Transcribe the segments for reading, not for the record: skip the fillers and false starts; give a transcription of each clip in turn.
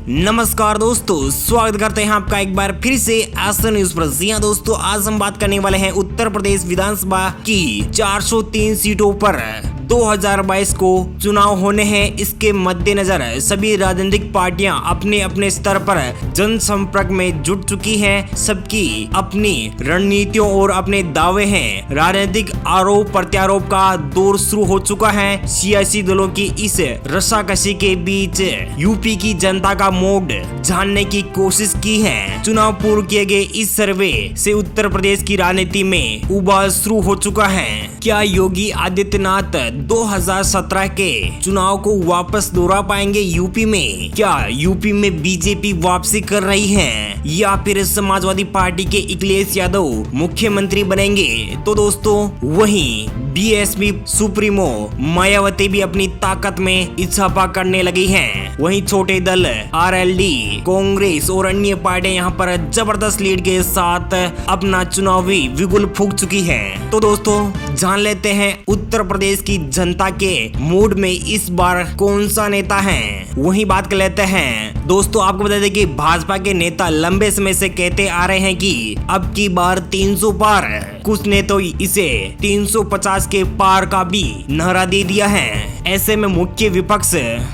नमस्कार दोस्तों, स्वागत करते हैं आपका एक बार फिर से आस्था न्यूज पर। जी हां दोस्तों, आज हम बात करने वाले हैं उत्तर प्रदेश विधानसभा की 403 सीटों पर 2022 को चुनाव होने हैं। इसके मद्देनजर सभी राजनीतिक पार्टियां अपने अपने स्तर पर जनसंपर्क में जुट चुकी हैं। सबकी अपनी रणनीतियों और अपने दावे हैं। राजनीतिक आरोप प्रत्यारोप का दौर शुरू हो चुका है। सियासी दलों की इस रस्साकसी के बीच यूपी की जनता का मूड जानने की कोशिश की है। चुनाव पूर्व किए गए इस सर्वे से उत्तर प्रदेश की राजनीति में उबाल शुरू हो चुका है। क्या योगी आदित्यनाथ 2017 के चुनाव को वापस दोहरा पाएंगे यूपी में? क्या यूपी में बीजेपी वापसी कर रही है या फिर समाजवादी पार्टी के अखिलेश यादव मुख्यमंत्री बनेंगे? तो दोस्तों, वहीं बीएसपी सुप्रीमो मायावती भी अपनी ताकत में इजाफा करने लगी हैं। वहीं छोटे दल आरएलडी, कांग्रेस और अन्य पार्टियां यहां पर जबरदस्त लीड के साथ अपना चुनावी बिगुल फूंक चुकी है। तो दोस्तों, जान लेते हैं उत्तर प्रदेश की जनता के मूड में इस बार कौन सा नेता है। वहीं बात कर लेते हैं दोस्तों, आपको बता दें कि भाजपा के नेता लंबे समय से कहते आ रहे हैं कि अब की बार 300 पार, कुछ ने तो इसे 350 के पार का भी नारा दे दिया है। ऐसे में मुख्य विपक्ष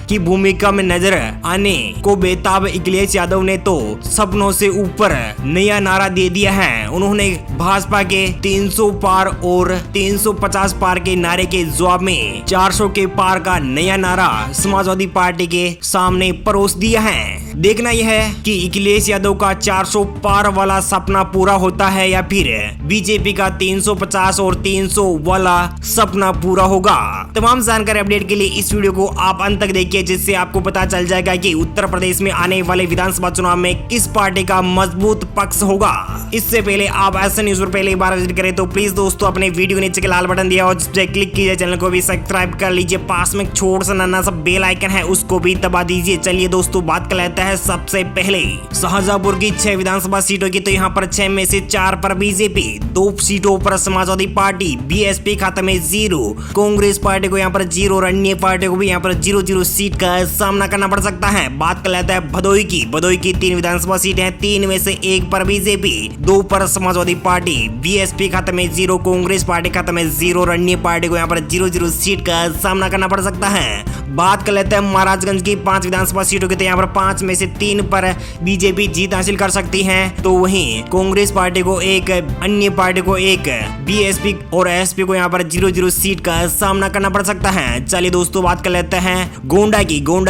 की भूमिका में नजर आने को बेताब अखिलेश यादव ने तो सपनों से ऊपर नया नारा दे दिया है। उन्होंने भाजपा के 300 पार और 350 पार के नारे के जवाब में 400 के पार का नया नारा समाजवादी पार्टी के सामने परोस दिया है। देखना यह है कि अखिलेश यादव का 400 पार वाला सपना पूरा होता है या फिर बीजेपी का 350 और 300 वाला सपना पूरा होगा। तमाम जानकारी अपडेट के लिए इस वीडियो को आप अंत तक देखिए, जिससे आपको पता चल जाएगा कि उत्तर प्रदेश में आने वाले विधानसभा चुनाव में किस पार्टी का मजबूत पक्ष होगा। इससे पहले आप ऐसा न्यूज पर पहली बार विजिट करें तो प्लीज दोस्तों अपने वीडियो के नीचे के लाल बटन दिया और जिस पे क्लिक कीजिए, चैनल को भी सब्सक्राइब कर लीजिए। पास में छोटा सा नन्हा सा बेल आइकन है, उसको भी दबा दीजिए। चलिए दोस्तों, बात कर लेते हैं सबसे पहले शाहजहांपुर की 6 विधानसभा सीटों की। तो यहाँ पर 6 में से 4 पर बीजेपी, 2 सीटों पर समाजवादी पार्टी, बीएसपी खाते में 0, कांग्रेस पार्टी को यहाँ पर 0 और अन्य पार्टी को भी यहाँ पर 0-0 सीट का सामना करना पड़ सकता है। बात कर लेते हैं भदोई की 3 विधानसभा सीटें हैं। 3 में से 1 पर बीजेपी, 2 पर समाजवादी पार्टी, बीएसपी खाते में 0, कांग्रेस पार्टी खाते में 0 और अन्य पार्टी को यहाँ पर 0-0 सीट का सामना करना पड़ सकता है। बात कर लेते हैं महाराजगंज की 5 विधानसभा सीटों की। तो यहाँ पर 5 में से 3 पर बीजेपी जीत हासिल कर सकती है, तो वहीं कांग्रेस पार्टी को 1, अन्य पार्टी को 1, बीएसपी और एसपी को यहाँ पर 0-0 सीट का सामना करना पड़ सकता है। चलिए दोस्तों, बात कर लेते हैं गोंडा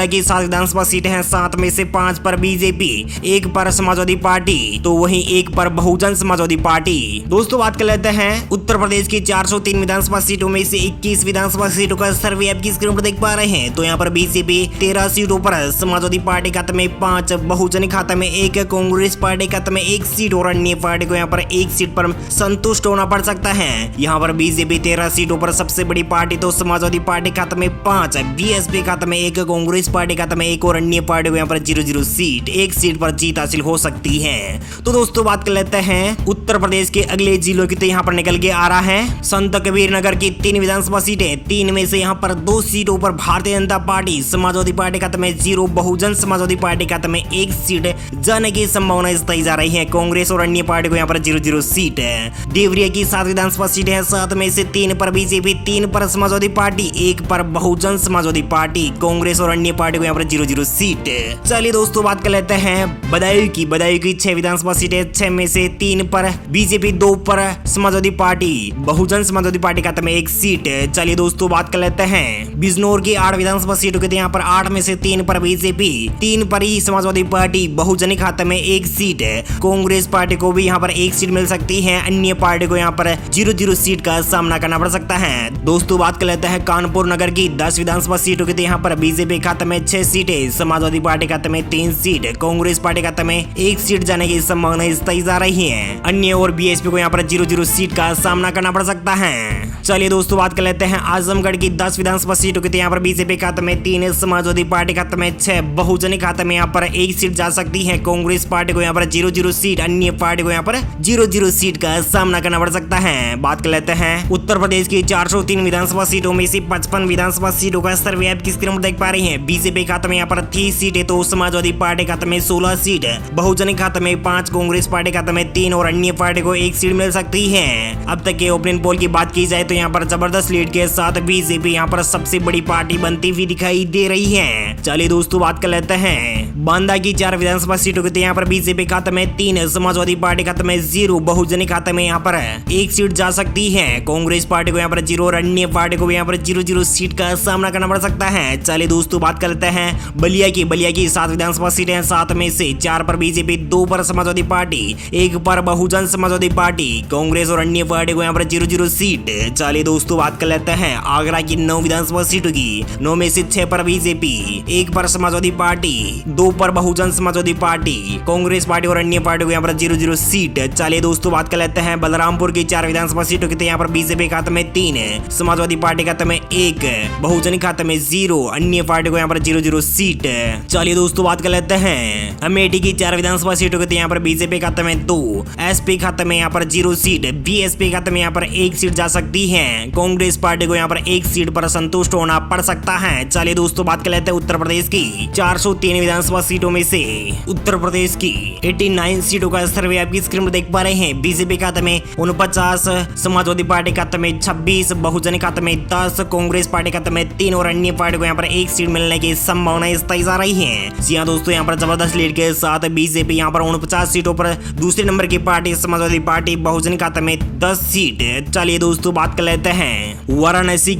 की 7 विधानसभा सीटें हैं। 7 में से 5 पर बीजेपी, 1 पर समाजवादी पार्टी, तो वहीं 1 पर बहुजन समाजवादी पार्टी। दोस्तों, बात कर लेते हैं उत्तर प्रदेश की 403 विधानसभा सीटों में से 21 विधानसभा सीटों का सर्वे आपकी स्क्रीन पर देख पा रहे हैं। तो यहाँ पर बीजेपी 13 सीटों पर, समाजवादी पार्टी खाते में 5, बहुजन खाते में 1, कांग्रेस पार्टी खाते में 1 सीट और अन्य पार्टी को यहाँ पर 1 सीट पर संतुष्ट होना पड़ सकता है। यहाँ पर बीजेपी 13 सीटों पर सबसे बड़ी पार्टी, तो समाजवादी पार्टी खाते में 5, बीएसपी खाते में 1, कांग्रेस पार्टी खाते में 1 और अन्य पार्टी को यहाँ पर 0-0 सीट, 1 सीट पर जीत हासिल हो सकती है। तो दोस्तों, बात कर लेते हैं उत्तर प्रदेश के अगले जिलों की। तो यहाँ पर निकल के आ रहा है संत कबीर नगर की 3 विधानसभा सीटें। 3 में से यहाँ पर 2 सीटों पर भारतीय जनता पार्टी, समाजवादी पार्टी खाते में 0, बहुजन समाजवादी पार्टी खाते में 1 सीट जाने की संभावना जताई जा रही है। कांग्रेस और अन्य पार्टी को यहाँ पर 0-0 सीट है। देवरिया की 7 विधानसभा सीटें हैं। 7 में से 3 पर बीजेपी, 3 पर समाजवादी पार्टी, 1 पर बहुजन समाजवादी पार्टी, कांग्रेस और अन्य पार्टी को यहाँ पर 0-0 सीट। चलिए दोस्तों, बात कर लेते हैं बदायूं की 6 विधानसभा सीटें। 6 में से 3 पर बीजेपी, 2 पर समाजवादी पार्टी, बहुजन समाजवादी पार्टी खाते में 1 सीट। चलिए दोस्तों, बात कर लेते हैं बिजनौर की 8 विधानसभा सीटों के। यहाँ पर 8 में से 3 पर बीजेपी, 3 पर ही समाजवादी पार्टी, बहुजन खाते में 1 सीट, कांग्रेस पार्टी को भी यहाँ पर 1 सीट मिल सकती है। अन्य पार्टी को यहाँ पर 0-0 सीट का सामना करना पड़ सकता है। दोस्तों, बात कर लेते हैं कानपुर नगर की 10 विधानसभा सीटों की। यहाँ पर बीजेपी खाते में 6 सीटें, समाजवादी पार्टी खाते में 3 सीट, कांग्रेस पार्टी खाते में 1 सीट जाने की संभावना जताई जा रही है। अन्य और बीएसपी को यहाँ पर 0-0 सीट का सामना करना पड़ सकता है। चलिए दोस्तों, बात कर लेते हैं आजमगढ़ की 10 विधानसभा सीटों की। यहाँ पर बीजेपी खाते में 3, समाजवादी पार्टी खाते में 6, बहुजन खाते में यहाँ पर 1 सीट जा सकती है। कांग्रेस पार्टी को यहाँ पर 0-0 सीट, अन्य पार्टी को यहाँ पर 0-0 सीट का सामना करना पड़ सकता है। बात कर लेते हैं उत्तर प्रदेश की 403 विधानसभा सीटों में से 55 विधानसभा सीटों का सर्वे आप किस क्रम देख पा रहे हैं। बीजेपी खाते में यहाँ पर 30 सीट है, तो समाजवादी पार्टी खाते में 16 सीट, बहुजन खाते में 5, कांग्रेस पार्टी खाते में 3 और अन्य पार्टी को 1 सीट मिल सकती है। अब तक के ओपिनियन पोल की बात की जाए तो यहाँ पर जबरदस्त लीड के साथ बीजेपी यहाँ पर सबसे बड़ी पार्टी बनती हुई दिखाई दे रही है। चलिए दोस्तों बात कर लेते हैं बांदा की 4 विधानसभा सीटों के यहाँ पर बीजेपी खाते में 3, समाजवादी पार्टी खाते में 0, बहुजन खाते में यहाँ पर 1 सीट जा सकती है। कांग्रेस पार्टी को यहाँ पर 0 और अन्य पार्टी को यहाँ पर 0-0 सीट का सामना करना पड़ सकता है। चलिए दोस्तों बात कर लेते हैं बलिया की 7 विधानसभा सीटें, 7 में से 4 पर बीजेपी, 2 पर समाजवादी पार्टी, 1 पर बहुजन समाजवादी पार्टी, कांग्रेस और अन्य पार्टी को यहाँ पर 0-0 सीट। चलिए दोस्तों बात कर लेते हैं आगरा की 9 विधानसभा सीटों की, 9 में से 6 पर बीजेपी, 1 पर समाजवादी पार्टी, 2 पर बहुजन समाजवादी पार्टी, कांग्रेस पार्टी और अन्य पार्टी को यहाँ पर 0-0 सीट। चलिए दोस्तों बात कर लेते हैं बलरामपुर की 4 विधानसभा सीटों की, यहाँ पर बीजेपी खाते में 3, समाजवादी पार्टी खाते में 1, बहुजन खाते में 0, अन्य पार्टी को यहाँ पर 0-0 सीट। चलिए दोस्तों बात कर लेते हैं अमेठी की 4 विधानसभा सीटों के, यहाँ पर बीजेपी खाते में 2, एसपी खाते में यहाँ पर 0 सीट, बीएसपी खाते में यहाँ पर 1 सीट जा सकती है। कांग्रेस पार्टी को यहाँ पर 1 सीट पर संतुष्ट होना पड़ सकता है। चलिए दोस्तों बात कर लेते हैं उत्तर प्रदेश की 403 विधानसभा सीटों में से उत्तर प्रदेश की 89 सीटों का सर्वे आपकी स्क्रीन पर देख पा रहे हैं। बीजेपी खाते में 49, समाजवादी पार्टी खाते में 26, बहुजन खाते में 10, कांग्रेस पार्टी खाते में 3 और अन्य पार्टी को यहाँ पर 1 सीट मिलने की संभावनाएं तय जा रही है। जी हाँ दोस्तों, यहाँ पर जबरदस्त लीड के साथ बीजेपी यहाँ पर 49 सीटों पर दूसरे नंबर की पार्टी, समाजवादी पार्टी, बहुजन खाते में 10 सीट। चलिए दोस्तों बात कर लेते हैं वाराणसी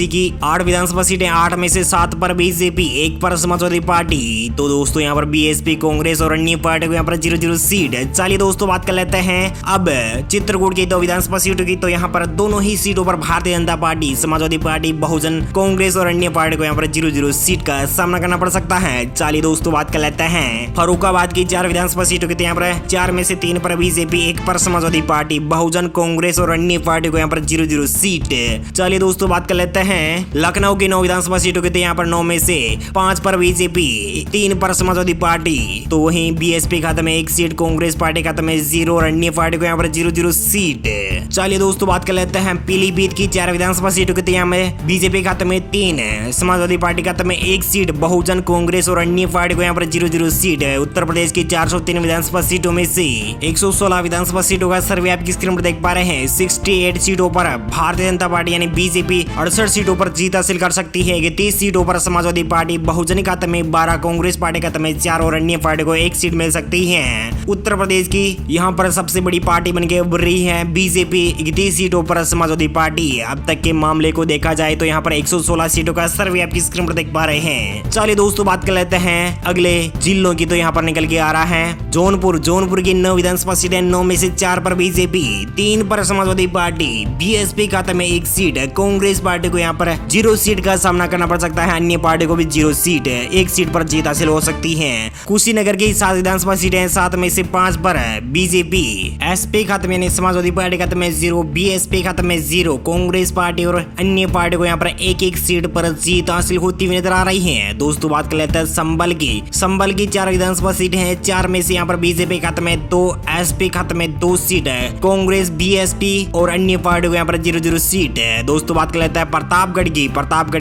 की 8 विधानसभा सीटें, 8 में से 7 पर बीजेपी, 1 पर समाजवादी पार्टी, तो दोस्तों यहाँ पर बीएसपी, कांग्रेस और अन्य पार्टी को यहाँ पर 0-0 सीट। चलिए दोस्तों बात कर लेते हैं अब चित्रकूट की 2 विधानसभा सीटों की, तो यहाँ पर दोनों ही सीटों पर भारतीय जनता पार्टी, समाजवादी पार्टी, बहुजन, कांग्रेस और अन्य पार्टी को यहाँ पर 0-0 सीट का सामना करना पड़ सकता है। चलिए दोस्तों बात कर लेते हैं फर्रुखाबाद की 4 विधानसभा सीटों की, यहाँ पर 4 में से 3 पर बीजेपी, 1 पर समाजवादी पार्टी, बहुजन, कांग्रेस और अन्य पार्टी को यहाँ पर 0-0 सीट। चलिए दोस्तों बात कर लेते हैं लखनऊ की 9 विधानसभा सीटों की, यहाँ पर 9 में से 5 पर बीजेपी, 3 पर समाजवादी पार्टी, तो वहीं बीएसपी खाते में 1 सीट, कांग्रेस पार्टी खाते में 0 और अन्य पार्टी को यहाँ पर 0-0 सीट। चलिए दोस्तों बात कर लेते हैं पीलीभीत की 4 विधानसभा सीटों के, यहाँ में बीजेपी खाते में 3, समाजवादी पार्टी खाते में 1 सीट, बहुजन, कांग्रेस और अन्य पार्टी को यहाँ पर 0-0 सीट। उत्तर प्रदेश की 403 विधानसभा सीटों में से 116 विधानसभा सीटों का सर्वे आपकी स्क्रीन पर देख पा रहे हैं। 68 सीटों पर भारतीय जनता पार्टी यानी बीजेपी 68 सीटों पर जीत हासिल कर सकती है। 30 सीटों पर समाजवादी पार्टी, बहुजन खाते में 12, कांग्रेस पार्टी खाते में 4 और अन्य पार्टी को 1 सीट मिल सकती है। उत्तर प्रदेश की यहाँ पर सबसे बड़ी पार्टी बनके उभर रही है बीजेपी, 31 सीटों पर समाजवादी पार्टी। अब तक के मामले को देखा जाए तो यहाँ पर 116 सीटों का सर्वे आपकी स्क्रीन पर देख पा रहे हैं। चलिए दोस्तों बात कर लेते हैं अगले जिलों की, तो यहाँ पर निकल के आ रहा है जौनपुर की 9 विधानसभा सीटें, 9 में से 4 पर बीजेपी, 3 पर समाजवादी पार्टी, बीएसपी खाते में 1 सीट, कांग्रेस पार्टी को यहाँ पर 0 सीट का सामना करना पड़ सकता है, अन्य पार्टी को भी 0 सीट, 1 सीट पर जीत हासिल हो सकती है। कुशीनगर की 7 विधानसभा सीटें, 7 में से 5 पर बीजेपी, एसपी खाते में समाजवादी पार्टी खाते में 0, बीएसपी खाते में 0, कांग्रेस पार्टी और अन्य पार्टी को यहाँ पर 1-1 सीट पर जीत हासिल होती हुई नजर आ रही है। दोस्तों बात कर लेते हैं संभल की 4 विधानसभा सीटें हैं, 4 में से यहाँ पर बीजेपी खाते में 2, एसपी खाते में 2 सीट है, कांग्रेस, बीएसपी और अन्य पार्टी को यहाँ पर 0-0 सीट है। दोस्तों बात कर लेते हैं प्रतापगढ़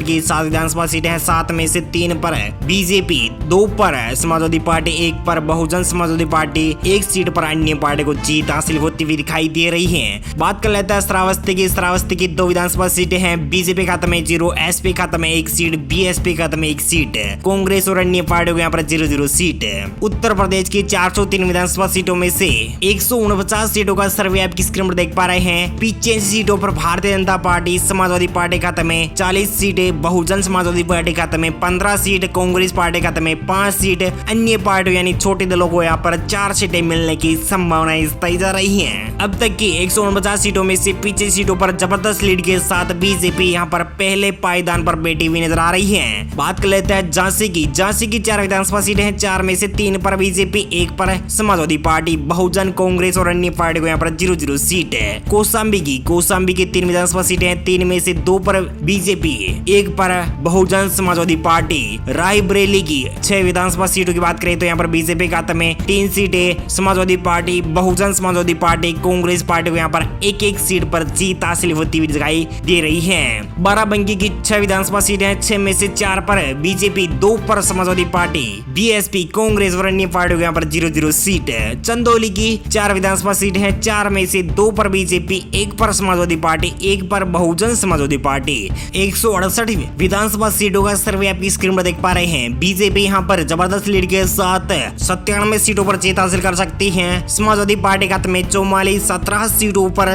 की 7 विधानसभा सीटें हैं, 7 में से 3 पर बीजेपी, 2 पर समाजवादी पार्टी, 1 पर बहुजन समाजवादी पार्टी, 1 सीट पर अन्य पार्टी को जीत हासिल होती हुई दिखाई दे रही है। बात कर लेते हैं श्रावस्ती की 2 विधानसभा सीटें हैं, बीजेपी खाते में 0, एसपी खाते में 1 सीट, बीएसपी खाते में 1 सीट, कांग्रेस और अन्य पार्टी को यहाँ पर 0-0 सीट। उत्तर प्रदेश की 403 विधानसभा सीटों में से 149 सीटों का सर्वे आपकी स्क्रीन पर देख पा रहे हैं। 85 सीटों पर भारतीय जनता पार्टी, समाजवादी पार्टी खाते में 40 सीटें, बहुजन समाजवादी पार्टी खाते में 15 सीट, कांग्रेस पार्टी खाते में 5 सीट, अन्य पार्टी यानी छोटे दलों को यहाँ पर 4 सीटें मिलने की संभावनाएं तय जा रही हैं। अब तक की 149 सीटों में से 25 सीटों पर जबरदस्त लीड के साथ बीजेपी यहाँ पर पहले पायदान पर बैठी हुई नजर आ रही है। बात कर लेते हैं झांसी की 4 विधानसभा सीटें हैं, 4 में से 3 पर बीजेपी, 1 पर समाजवादी पार्टी, बहुजन, कांग्रेस और अन्य पार्टी को यहाँ पर 0-0 सीट है। कौशाम्बी की 3 विधानसभा सीटें हैं, 3 में से 2 पर बीजेपी, 1 पर बहुजन समाजवादी पार्टी। रायबरेली की 6 विधानसभा सीटों की बात करें तो यहाँ पर बीजेपी खाते में 3 सीटें, समाजवादी पार्टी, बहुजन समाजवादी पार्टी, कांग्रेस पार्टी को यहाँ पर एक एक सीट पर जीत हासिल होती हुई दिखाई दे रही है। बाराबंकी की 6 विधानसभा सीटें हैं, 6 में से 4 पर बीजेपी, 2 पर समाजवादी पार्टी, बीएसपी, कांग्रेस और अन्य पार्टियों को यहाँ पर 0-0 सीट है। चंदौली की 4 विधानसभा सीट है, 4 में से 2 पर बीजेपी, 1 पर समाजवादी पार्टी, 1 पर बहुजन समाजवादी पार्टी। 168 विधानसभा सीटों का सर्वे आपकी स्क्रीन पर देख पा रहे हैं। बीजेपी यहाँ पर जबरदस्त लीड के साथ 97 सीटों पर जीत हासिल कर सकती है। समाजवादी पार्टी खाते में 44, 17 सीटों पर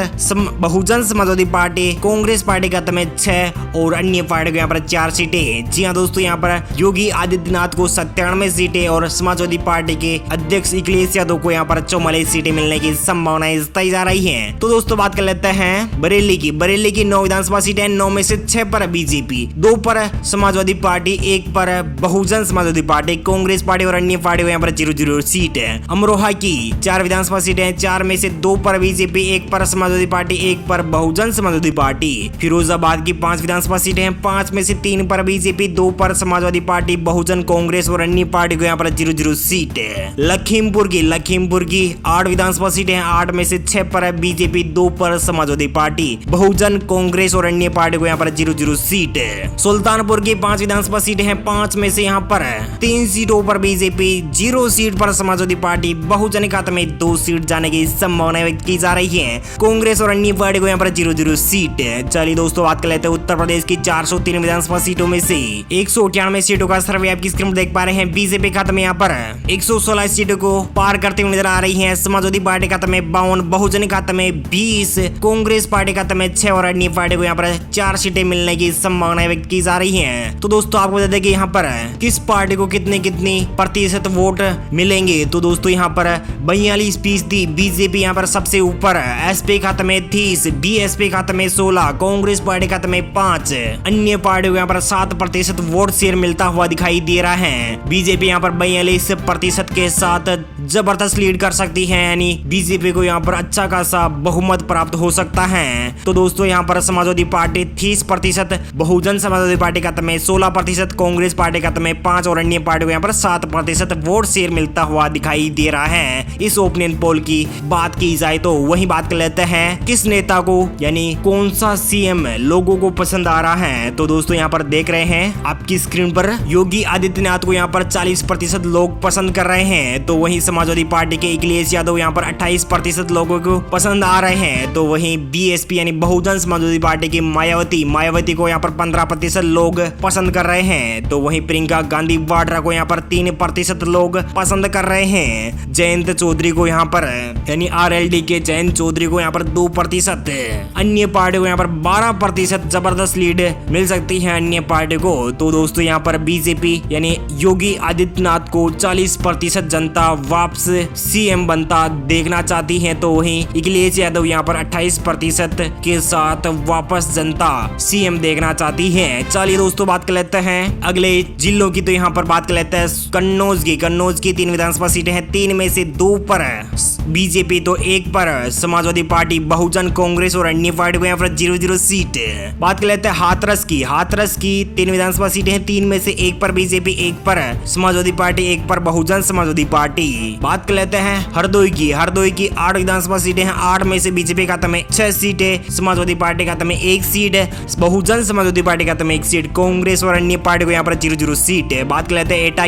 बहुजन समाजवादी पार्टी, कांग्रेस पार्टी खाते में 6 और अन्य पार्टी को यहाँ पर 4 सीटें। जी हाँ दोस्तों, यहाँ पर योगी आदित्यनाथ को 97 सीटें और समाजवादी पार्टी के अध्यक्ष अखिलेश यादव को यहाँ पर 44 सीटें मिलने की संभावनाएं जताई जा रही है। तो दोस्तों बात कर लेते हैं बरेली की 9 विधानसभा सीटें, 9 में से 6 पर बीजेपी, 2 पर समाजवादी पार्टी, 1 पर बहुजन समाजवादी पार्टी, कांग्रेस पार्टी और अन्य पार्टी को यहाँ पर 0-0 सीट है। अमरोहा की 4 विधानसभा सीटें, 4 में से 2 पर बीजेपी, 1 पर समाजवादी पार्टी, 1 पर बहुजन समाजवादी पार्टी। फिरोजाबाद की 5 विधानसभा सीटें हैं, 5 में से 3 पर बीजेपी, 2 पर समाजवादी पार्टी, बहुजन, कांग्रेस और अन्य पार्टी को यहाँ पर 0-0 सीट है। लखीमपुर की 8 विधानसभा सीटें हैं, 8 में से 6 पर बीजेपी, 2 पर समाजवादी पार्टी, बहुजन, कांग्रेस और अन्य पार्टी को यहाँ पर 0-0 सीट है। सुल्तानपुर की 5 विधानसभा सीटें हैं, 5 में से यहाँ पर 3 सीटों पर बीजेपी, 0 सीट पर समाजवादी पार्टी, बहुजन खाते में 2 सीट जाने की संभावना व्यक्त की जा रही है। कांग्रेस और अन्य पार्टी को यहाँ पर 0-0 सीट है। चलिए दोस्तों बात कर लेते हैं उत्तर प्रदेश की 403 विधानसभा सीटों में से 198 सीटों का सर्वे आपकी स्क्रीन पर देख पा रहे हैं। बीजेपी खाते में यहाँ पर 116 सीटों को पार करते हुए नजर आ रही है। समाजवादी पार्टी खाते में 52, बहुजन खाते में 20, कांग्रेस पार्टी खाते में 6 और अन्य पार्टी को यहाँ पर 4 सीटें मिलने की संभावना व्यक्त की जा रही है। तो दोस्तों आपको बता दें कि यहाँ पर किस पार्टी को कितने प्रतिशत वोट मिलेंगे। तो दोस्तों यहाँ पर 42% बीजेपी यहाँ पर सबसे ऊपर, एसपी खाते में 30, बीएसपी खाते में 16, कांग्रेस पार्टी खाते में 5, अन्य पार्टी को यहाँ पर 7% वोट शेयर मिलता हुआ दिखाई दे रहा है। बीजेपी यहाँ पर 42% के साथ जबरदस्त लीड कर सकती है, यानी बीजेपी को यहाँ पर अच्छा खासा बहुमत प्राप्त हो सकता है। तो दोस्तों यहाँ पर समाजवादी पार्टी 30%, बहुजन समाजवादी पार्टी खाते में 16%, कांग्रेस पार्टी खाते में 5 और अन्य पार्टी को यहाँ पर 7% वोट शेयर मिलता हुआ दिखाई दे रहा है। इस ओपिनियन पोल की बात की जाए तो वही बात कर लेते हैं किस नेता को, यानी कौन सा सीएम लोगों को पसंद आ रहा है। तो दोस्तों यहाँ पर देख रहे हैं आपकी स्क्रीन पर योगी आदित्यनाथ को यहाँ पर 40% लोग पसंद कर रहे हैं। तो वहीं समाजवादी पार्टी के अखिलेश यादव यहाँ पर 28% लोगों को पसंद आ रहे हैं। तो वहीं बीएसपी यानी बहुजन समाजवादी पार्टी की मायावती को यहाँ पर 15% लोग पसंद कर रहे हैं। तो वहीं प्रियंका गांधी वाड्रा को यहाँ पर 3% लोग पसंद कर रहे हैं। जयंत चौधरी को यहाँ पर यानी आरएलडी के जयंत चौधरी को यहाँ पर 2%, अन्य पार्टी को यहाँ पर 12% जबरदस्त लीड मिल सकती है अन्य पार्टी को। तो दोस्तों यहाँ पर बीजेपी यानी योगी आदित्यनाथ को 40% जनता वापस सीएम बनता देखना चाहती है। तो वहीं अखिलेश यादव यहाँ पर 28% के साथ वापस जनता सीएम देखना चाहती है। चलिए दोस्तों बात कर लेते हैं अगले जिलों की। तो यहाँ पर बात कर लेते हैं कन्नौज की 3 विधानसभा सीटें हैं, 3 में से 2 पर बीजेपी, तो 1 पर समाजवादी पार्टी, बहुजन, कांग्रेस और अन्य पार्टी को यहाँ पर 0-0 सीट। बात कर लेते हैं हाथरस की 3 विधानसभा सीटें हैं, 3 में से 1 पर बीजेपी, 1 पर समाजवादी पार्टी, 1 पर बहुजन समाजवादी पार्टी। बात कर लेते हैं हरदोई की 8 विधानसभा सीटें हैं, 8 में से बीजेपी खाते में 6 सीटें, समाजवादी पार्टी खाते में 1 सीट, बहुजन समाजवादी पार्टी खाते में 1 सीट, कांग्रेस और अन्य पार्टी को यहाँ पर 0-0 सीट। बात कर लेते हैं एटा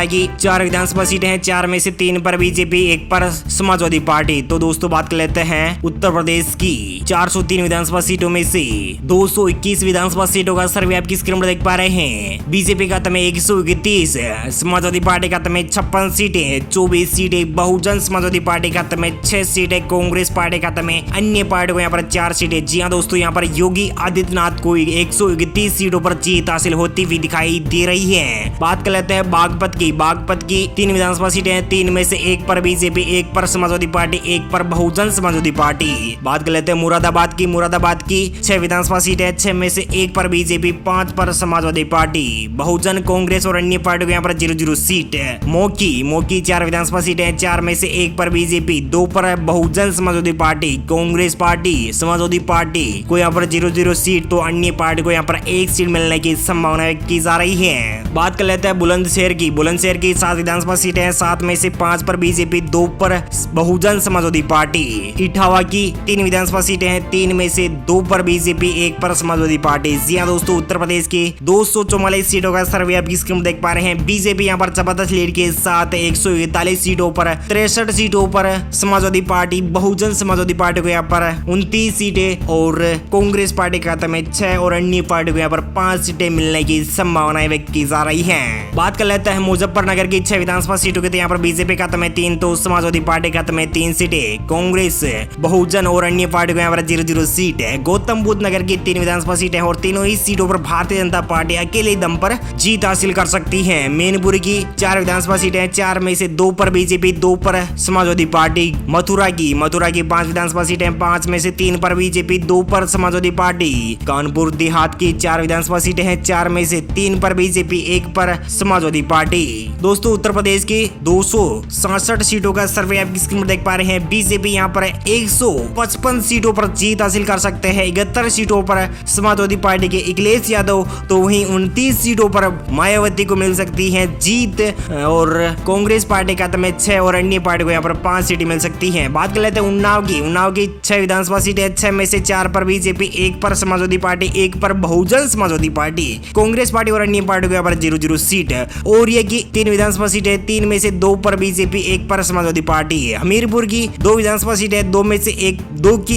की 4 विधानसभा सीटें हैं, 4 में से 3 पर बीजेपी, 1 पर समाजवादी पार्टी। तो दोस्तों बात कर लेते हैं उत्तर प्रदेश की 403 विधानसभा सीटों में से 221 विधानसभा सीटों का सर्वे आपकी स्क्रीन पर देख पा रहे हैं। बीजेपी खाते में 131, समाजवादी पार्टी खाते में 56 सीटें, 24 सीटें, बहुजन समाजवादी पार्टी खाते में 6 सीटें, कांग्रेस पार्टी खाते में अन्य पार्टी को यहाँ पर 4 सीटें। जी हाँ दोस्तों, यहाँ पर योगी आदित्यनाथ को 131 सीटों पर जीत हासिल होती हुई दिखाई दे रही है। बात कर लेते हैं बागपत की 3 विधानसभा सीटें हैं, 3 में से 1 पर बीजेपी, 1 पर समाजवादी पार्टी, 1 पर बहुजन समाजवादी पार्टी। बात कर लेते हैं मुरादाबाद की 6 विधानसभा सीटें, 6 में से 1 पर बीजेपी, 5 पर समाजवादी पार्टी, बहुजन, कांग्रेस और अन्य पार्टी को यहाँ पर 0-0 सीट। मौकी 4 विधानसभा सीटें, 4 में से 1 पर बीजेपी, 2 पर Bahujan Samajwadi party, Congress party, Samajwadi party को यहाँ पर 0-0 सीट। तो अन्य पार्टी को यहाँ पर 1 सीट मिलने की संभावना की जा रही है। बात कर लेते हैं बुलंदशहर की 7 विधानसभा सीटें हैं, 7 में से 5 पर बीजेपी, 2 पर बहुजन समाजवादी पार्टी। इटावा की 3 विधानसभा सीटें हैं, 3 में से 2 पर बीजेपी, 1 पर समाजवादी पार्टी। जी हां दोस्तों, उत्तर प्रदेश की 244 सीटों का सर्वे आपकी स्क्रीन देख पा रहे हैं। बीजेपी यहाँ पर जबरदस्त लीड के साथ 141 सीटों पर, 63 सीटों पर समाजवादी पार्टी, बहुजन समाजवादी पार्टी को यहाँ पर 29 सीटें और कांग्रेस पार्टी के खाते में 6 और अन्य पार्टी को यहाँ पर 5 सीटें मिलने की संभावनाएं व्यक्त की जा रही हैं। बात कर लेते हैं मुजफ्फरनगर की 6 विधानसभा सीटों की, तो यहाँ पर बीजेपी के खाते में 3 तो समाजवादी पार्टी के खाते में 3 सीटें, कांग्रेस, बहुजन और अन्य पार्टी को यहाँ पर 0-0 सीट है। गौतम बुद्ध नगर की 3 विधानसभा सीटें और तीनों ही सीटों पर भारतीय जनता पार्टी अकेले दम पर जीत हासिल कर सकती है। मैनपुरी की 4 विधानसभा सीटें, 4 में से 2 पर बीजेपी, 2 पर समाजवादी पार्टी। मथुरा की 5 विधानसभा सीटें, 5 में से 3 पर बीजेपी, 2 पर समाजवादी पार्टी। कानपुर देहात की 4 विधानसभा सीटें हैं, 4 में से 3 पर बीजेपी, 1 पर समाजवादी पार्टी। दोस्तों, उत्तर प्रदेश की 267 सीटों का सर्वे आपकी स्क्रीन पर देख पा रहे हैं। बीजेपी यहाँ पर 155 सीटों पर जीत हासिल कर सकते हैं। 71 सीटों पर समाजवादी पार्टी के अखिलेश यादव, तो वहीं 29 सीटों पर मायावती को मिल सकती है जीत और कांग्रेस पार्टी का 6 और अन्य पार्टी को यहाँ पर 5 सीटें मिल सकती हैं। बात कर लेते हैं उन्नाव की 6 विधानसभा सीटें, 6 में से 4 पर बीजेपी, 1 पर समाजवादी पार्टी, 1 पर बहुजन समाजवादी पार्टी। कांग्रेस पार्टी और अन्य पार्टी को यहाँ पर 0-0 सीट। और ये की 3 विधानसभा सीटें, 3 में से 2 पर बीजेपी, 1 पर समाजवादी पार्टी। हमीरपुर की 2 विधानसभा सीटें, 2 में से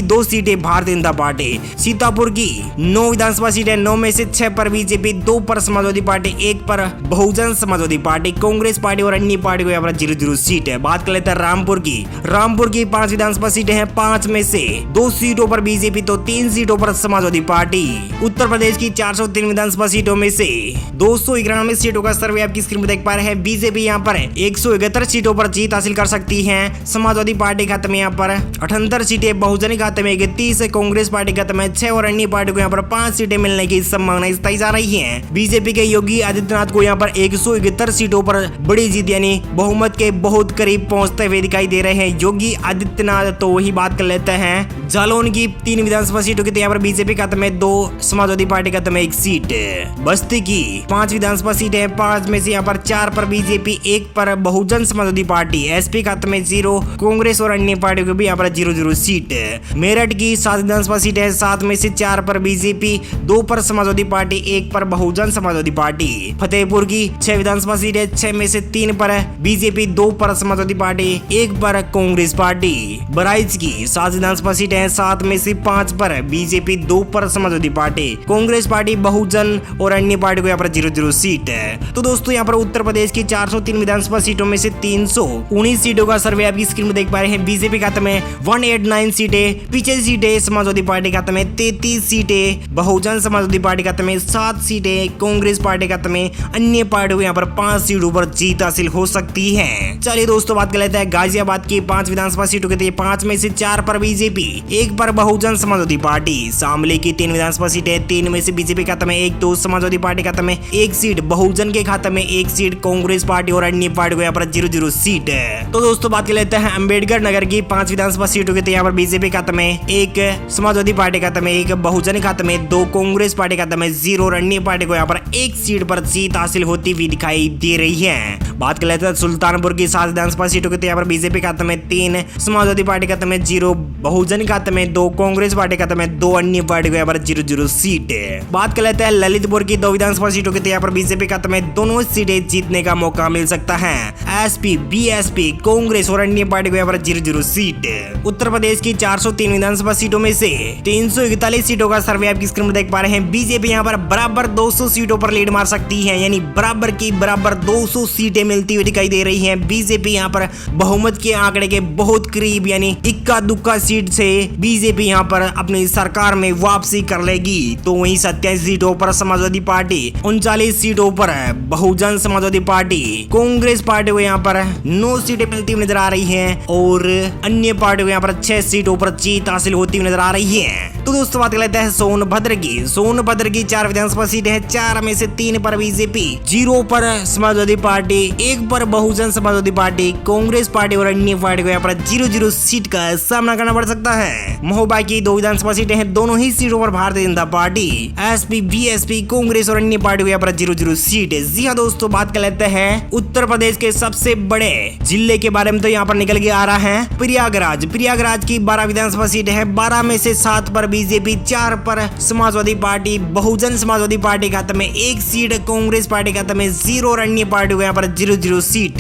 2 सीटें भारतीय जनता पार्टी। सीतापुर की 9 विधानसभा सीटें, 9 में से 6 पर बीजेपी, 2 पर समाजवादी पार्टी, 1 पर बहुजन समाजवादी पार्टी। कांग्रेस पार्टी और अन्य पार्टी को यहाँ पर 0-0 सीट है। बात कर लेते हैं रामपुर की 5 विधानसभा सीटें हैं, 5 में से 2 सीटों पर बीजेपी, तो 3 सीटों पर समाजवादी पार्टी। उत्तर प्रदेश की 403 विधानसभा सीटों में से 291 सीटों का सर्वे आपकी स्क्रीन पर देख पा रहे हैं। बीजेपी यहाँ पर 171 सीटों पर जीत हासिल कर सकती है। समाजवादी पार्टी खाते में यहाँ पर 78 सीटें, बहुजन खाते में 31, कांग्रेस पार्टी खाते में 6 और अन्य पार्टी को यहाँ पर 5 सीटें मिलने की संभावनाएं बताई जा रही हैं। बीजेपी के योगी आदित्यनाथ को यहाँ पर 171 सीटों पर बड़ी जीत यानी बहुमत के बहुत करीब पहुंचते हुए दिखाई दे रहे हैं योगी आदित्यनाथ। तो वही बात कर लेते हैं जालौन की 3 विधानसभा सीटों की, तो यहाँ पर बीजेपी खाते में 2, समाजवादी पार्टी खाते में 1 सीट। बस्ती की 5 विधानसभा सीटें, 5 में से यहाँ पर 4 पर बीजेपी, 1 पर बहुजन समाजवादी पार्टी। एसपी खाते में 0, कांग्रेस और अन्य पार्टी को भी यहाँ पर 0-0 सीट। मेरठ की 7 विधानसभा सीटें, 7 में से 4 पर बीजेपी, 2 पर समाजवादी पार्टी, 1 पर बहुजन समाजवादी पार्टी। फतेहपुर की 6 विधानसभा सीटें, 6 में से 3 पर बीजेपी, 2 पर समाजवादी पार्टी, 1 पर कांग्रेस पार्टी। बहराइच की 7 विधानसभा सीटें हैं, 7 में से 5 पर बीजेपी, 2 पर समाजवादी पार्टी, कांग्रेस पार्टी, बहुजन और अन्य पार्टी को यहाँ पर 0-0 सीट है। तो दोस्तों, यहाँ पर उत्तर प्रदेश की 403 विधानसभा सीटों में से 319 सीटों का सर्वे आपकी स्क्रीन में देख पा रहे हैं। बीजेपी खाते में 189 सीटें, पीछे सीटें, समाजवादी पार्टी खाते में 33 सीटें, बहुजन समाजवादी पार्टी खाते में 7 सीटें, कांग्रेस पार्टी खाते में अन्य पार्टी को यहाँ पर 5 सीटों पर जीत हासिल हो सकती है। चलिए दोस्तों, बात कर लेते हैं गाजियाबाद की 5 विधानसभा सीटों के, 5 में से 4 पर बीजेपी, 1 पर बहुजन समाजवादी पार्टी। शामली की 3 विधानसभा सीटें, 3 में से बीजेपी खाते में 1, तो समाजवादी पार्टी खाते में 1 सीट, बहुजन के खाते में 1 सीट, कांग्रेस पार्टी और अन्य पार्टी को यहाँ पर 0-0 सीट है। तो दोस्तों, बात कर लेते हैं अंबेडकर नगर की 5 विधानसभा सीटों के, यहाँ पर बीजेपी खाते में 1, समाजवादी पार्टी खाते में 1, बहुजन खाते में 2, कांग्रेस पार्टी खाते में 0 और अन्य पार्टी को यहाँ पर 1 सीट पर जीत हासिल होती हुई दिखाई दे रही है। बात कर लेते हैं सुल्तानपुर की 7 विधानसभा सीटों के, यहाँ पर बीजेपी खाते में 3, समाजवादी पार्टी खाते में 0, बहुजन खाते में 2, कांग्रेस पार्टी खाते में 2, अन्य पार्टी को यहाँ पर 0-0 सीट है। बात कर लेते हैं ललितपुर की 2 विधानसभा सीटों के, यहाँ पर बीजेपी खाते में दोनों सीटें जीतने का मौका मिल सकता है। एसपी, बीएसपी, कांग्रेस और अन्य पार्टी को यहाँ पर 0-0 सीट। उत्तर प्रदेश की 403 विधानसभा सीटों में से 341 सीटों का सर्वे आपकी स्क्रीन में देख पा रहे हैं। बीजेपी यहाँ पर बराबर 200 सीटों पर लीड मार सकती है, यानी बराबर की बराबर 200 सीटें मिलती हुई दिखाई दे रही हैं। बीजेपी यहाँ पर बहुमत के आंकड़े के बहुत करीब यानी इक्का दुक्का सीट से बीजेपी यहाँ पर अपनी सरकार में वापसी कर लेगी। तो वहीं 27 सीटों पर समाजवादी पार्टी, 39 सीटों पर बहुजन समाजवादी पार्टी, कांग्रेस पार्टी को यहाँ पर 9 सीटें मिलती हुई नजर आ रही हैं और अन्य पार्टी को यहाँ पर 6 सीटों पर जीत हासिल होती हुई नजर आ रही है। तो दोस्तों, बात कर लेते हैं सोनभद्र की 4 विधानसभा सीटें हैं, 4 में से 3 पर बीजेपी, 0 पर समाजवादी पार्टी, 1 पर बहुजन समाजवादी पार्टी, कांग्रेस पार्टी और अन्य पार्टी को यहाँ पर 0-0 सीट का सामना करना पड़ सकता है। महोबा की 2 विधानसभा सीटें हैं, दोनों ही सीटों पर Bharatiya Janata party, SP, BSP, Congress और अन्य पार्टी को यहाँ पर 0-0 सीट है। जी हाँ दोस्तों, बात कर लेते हैं उत्तर प्रदेश के सबसे बड़े जिले के बारे में। तो यहाँ पर निकल के आ रहा है प्रयागराज। प्रयागराज की 12 विधानसभा सीट है। 12 में से 7 पर बीजेपी, 4 पर समाजवादी पार्टी, बहुजन समाजवादी पार्टी खाते में 1 सीट, कांग्रेस पार्टी खाते में 0 और अन्य पार्टी को यहाँ पर 0-0 सीट।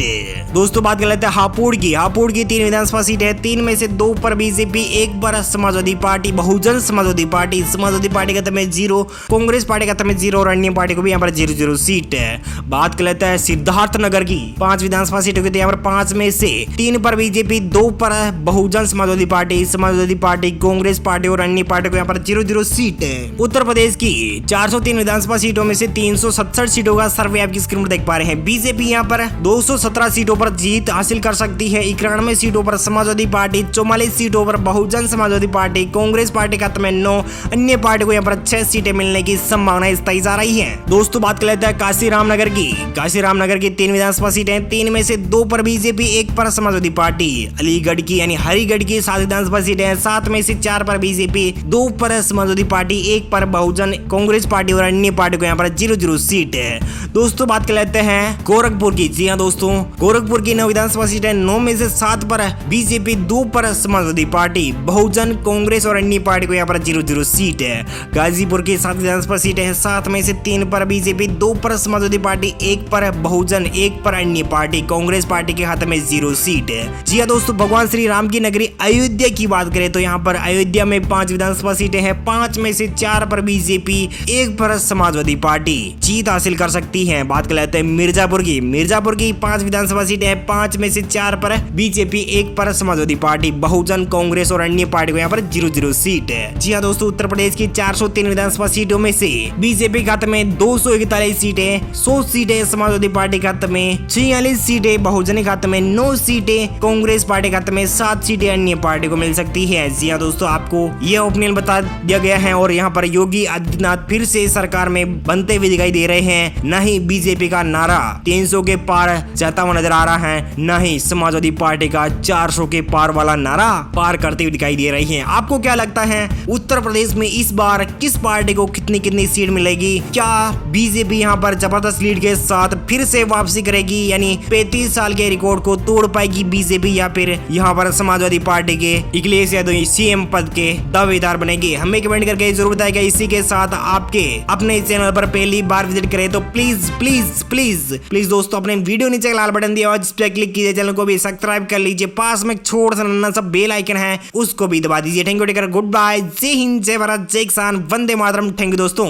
दोस्तों बात कर लेते हैं हापुड़ की। हापुड़ की 3 विधानसभा सीट है। 3 में से 2 पर बीजेपी, 1 पर समाजवादी पार्टी, बहुजन समाजवादी पार्टी खाते में 0, कांग्रेस पार्टी खाते में 0 और अन्य पार्टी को भी यहाँ पर 0-0 सीट है। बात कर लेते हैं सिद्धार्थनगर की। 5 विधानसभा सीटों की यहाँ पर 5 में से 3 पर बीजेपी, 2 पर बहुजन समाजवादी पार्टी, कांग्रेस पार्टी और अन्य पार्टी को यहाँ पर 0-0 सीट है। उत्तर प्रदेश की 403 विधानसभा सीटों में से 367 सीटों का सर्वे आपकी स्क्रीन पर देख पा रहे हैं। बीजेपी यहाँ पर 217 सीटों पर जीत हासिल कर सकती है। 91 सीटों पर समाजवादी पार्टी, 44 सीटों पर बहुजन समाजवादी पार्टी, कांग्रेस पार्टी खाते में 9, अन्य पार्टी को यहाँ पर 6 सीटें मिलने की संभावना तय जा रही है। दोस्तों बात कर लेते हैं काशीराम नगर की। काशीराम नगर की 3 विधानसभा सीटें। 3 में से 2 पर बीजेपी, 1 पर समाजवादी पार्टी। अलीगढ़ की यानी हरिगढ़ की 7 विधानसभा सीटें। 7 में से 4 पर बीजेपी, 2 पर समाजवादी पार्टी, 1 पर बहुजन कांग्रेस पार्टी और अन्य पार्टी को यहाँ पर 0-0 सीट है। दोस्तों बात कर लेते हैं गोरखपुर की। जी हाँ दोस्तों, गोरखपुर की 9 विधानसभा सीटें। 9 में से 7 पर बीजेपी, 2 पर समाजवादी पार्टी, बहुजन कांग्रेस और अन्य पार्टी को यहाँ पर 0-0 सीट है। गाजीपुर की 7 विधानसभा सीटें हैं। 7 में से 3 पर बीजेपी, 2 पर समाजवादी पार्टी, 1 पर बहुजन, 1 पर अन्य पार्टी, कांग्रेस पार्टी के हाथ में 0 सीट है। जी हाँ दोस्तों, भगवान श्री राम की नगरी अयोध्या की बात करें तो यहाँ पर अयोध्या में 5 विधानसभा सीटें हैं। 5 में से 4 पर बीजेपी, 1 पर समाजवादी पार्टी जीत हासिल कर सकती है। बात कर लेते हैं मिर्जापुर की। मिर्जापुर की 5 विधानसभा सीटें हैं। 5 में से 4 पर बीजेपी, 1 पर समाजवादी पार्टी, बहुजन कांग्रेस और अन्य पार्टी को यहाँ पर 0-0 सीट है। जी हाँ दोस्तों, उत्तर प्रदेश की 403 विधानसभा सीटों में से बीजेपी खाते में 241 सीटें, 100 सीटें समाजवादी पार्टी खाते में, 46 सीटें बहुजन खाते में, 9 सीटें कांग्रेस पार्टी खाते में, 7 सीटें अन्य पार्टी को मिल सकती है। जी हाँ दोस्तों, आपको यह ओपिनियन बता दिया गया है। और यहाँ पर योगी आदित्यनाथ फिर से सरकार में बनते हुए दिखाई दे रहे हैं। न ही बीजेपी का नारा 300 के पार जाता हुआ नजर आ रहा है, न ही समाजवादी पार्टी का 400 के पार वाला नारा पार करते हुए दिखाई दे रही है। आपको क्या लगता है उत्तर प्रदेश में इस बार किस पार्टी को कितनी सीट मिलेगी? क्या बीजेपी यहाँ पर जबरदस्त लीड के साथ फिर से वापसी करेगी, यानी 35 साल के रिकॉर्ड को तोड़ पाएगी बीजेपी, या फिर यहाँ पर समाजवादी पार्टी के अखिलेश यादव सीएम पद के दावेदार बनेगी? हमें कमेंट करके जरूर बताएगा। इसी के साथ आपके अपने चैनल पर पहली बार विजिट करें तो प्लीज दोस्तों अपने वीडियो नीचे लाल बटन दिया और जिस पर क्लिक कीजिए, चैनल को भी सब्सक्राइब कर लीजिए। पास में छोटा सा नन्हा सा बेल आइकन है, उसको भी दबा दीजिए। Thank you, take care, goodbye, जय हिंद, जय भारत, जय किसान, वंदे मातरम। थैंक यू दोस्तों।